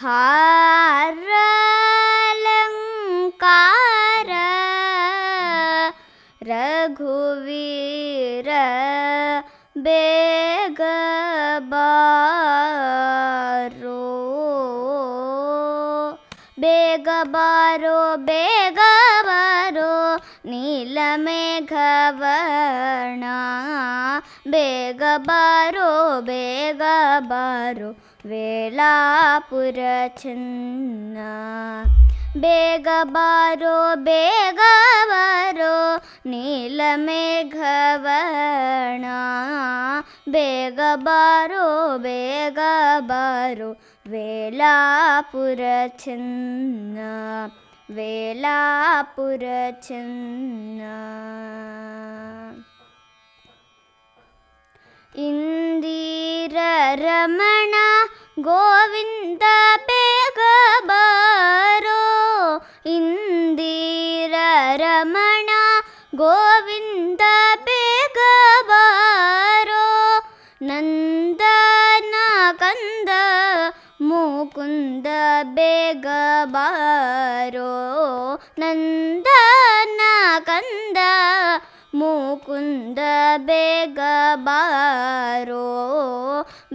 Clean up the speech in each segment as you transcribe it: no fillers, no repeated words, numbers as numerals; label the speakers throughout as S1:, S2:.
S1: ಹಾರಲಂಕಾರ ರಘುವೀರ ಬೇಗ ಬಾರೋ, ಬೇಗ ಬಾರೋ ಬೇಗ ಬಾರೋ ನೀಲಮೇಘವರ್ಣ, ಬೇಗ ಬಾರೋ ಬೇಗ ಬಾರೋ ವೇಲಾಪುರ ಚೆನ್ನ, ಬೇಗ ಬಾರೋ ಬೇಗ ಬಾರೋ ನೀಲಮೇಘವರ್ಣ, ಬೇಗ ಬಾರೋ ಬೇಗ ಬಾರೋ ವೇಲಾಪುರ ಚೆನ್ನ, ವೇಲಾಪುರ ಚೆನ್ನ. ಇಂದಿರ ರಮಣ ಗೋವಿಂದ ಬೇಗ ಬಾರೋ, ಇಂದಿರ ರಮಣ ಗೋವಿಂದ ಬೇಗ ಬಾರೋ, ನಂದನ ಕಂದ ಮುಕುಂದ ಬೇಗ ಬಾರೋ, ನಂದನ ಕಂದ ಮುಕುಂದ ಬೇಗ ಬಾರೋ,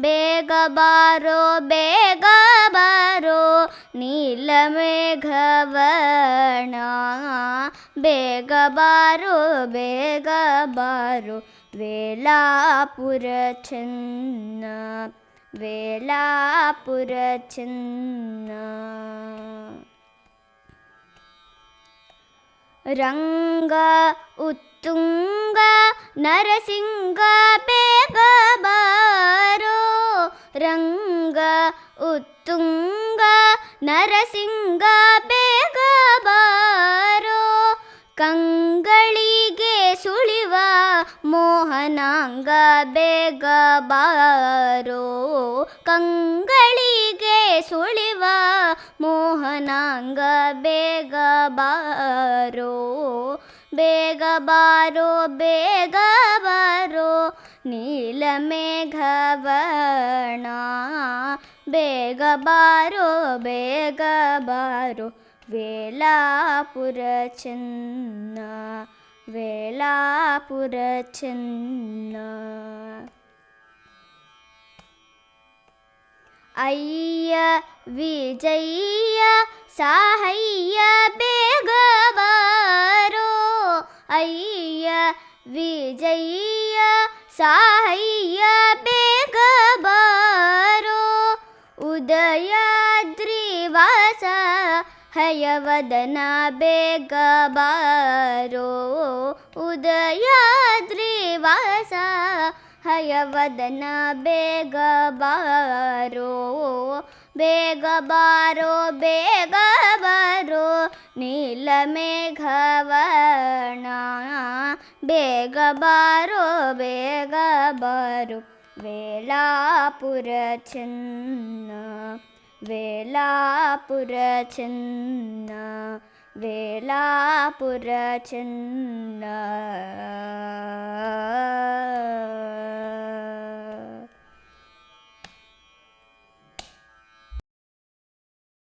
S1: ಬೇಗ ಬಾರೋ ಬೇಗ ಬಾರೋ ನೀಲಮೇಘವರ್ಣ, ಬೇಗ ಬಾರೋ ಬೇಗ ಬಾರೋ ವೇಲಾಪುರ ಚೆನ್ನ, ವೇಲಾಪುರ ಚೆನ್ನ. ರಂಗ ಉತ್ತುಂಗ ನರಸಿಂಗ ಬೇಗ ಬಾರೋ, ರಂಗ ಉತ್ತುಂಗ ನರಸಿಂಗ ಬೇಗ ಬಾರೋ, ಕಂಗಳಿಗೆ ಸುಳಿವ ಮೋಹನಾಂಗ ಬೇಗ ಬಾರೋ, ಕಂಗಳಿಗೆ ಸುಳಿವ ಮೋಹನಾಂಗ ಬೇಗ ಬಾರೋ, ಬೇಗ ಬಾರೋ ಬೇಗ ಬಾರೋ ನೀಲಮೇಘವರ್ಣ, ಬೇಗ ಬಾರೋ ಬೇಗ ಬಾರೋ ವೇಲಾಪುರ ಚೆನ್ನ, ವೇಲಾಪುರ ಚೆನ್ನ. ಅಯ್ಯ ವಿಜಯ್ಯ ಸಾಹಯ್ಯ ಬೇಗ ಬಾರೋ, ಅಯ್ಯ ವಿಜಯ್ಯ ಸಾಹಯ್ಯ ಬೇಗ ಬಾರೋ, ಉದಯಾದ್ರಿವಾಸ ಹಯವದನ ಬೇಗ ಬಾರೋ, ಉದಯಾದ್ರಿವಾಸ ಹಯವದನ ಬೇಗ ಬಾರೋ, ಬೇಗ ಬಾರೋ ಬೇಗ ಬಾರೋ ನೀಲಮೇಘವರ್ಣ, ಬೇಗ ಬಾರೋ ಬೇಗ ಬಾರೋ ವೇಲಾಪುರ ಚೆನ್ನ, ವೇಲಾಪುರ ಚೆನ್ನ, ವೇಲಾಪುರ ಚೆನ್ನ.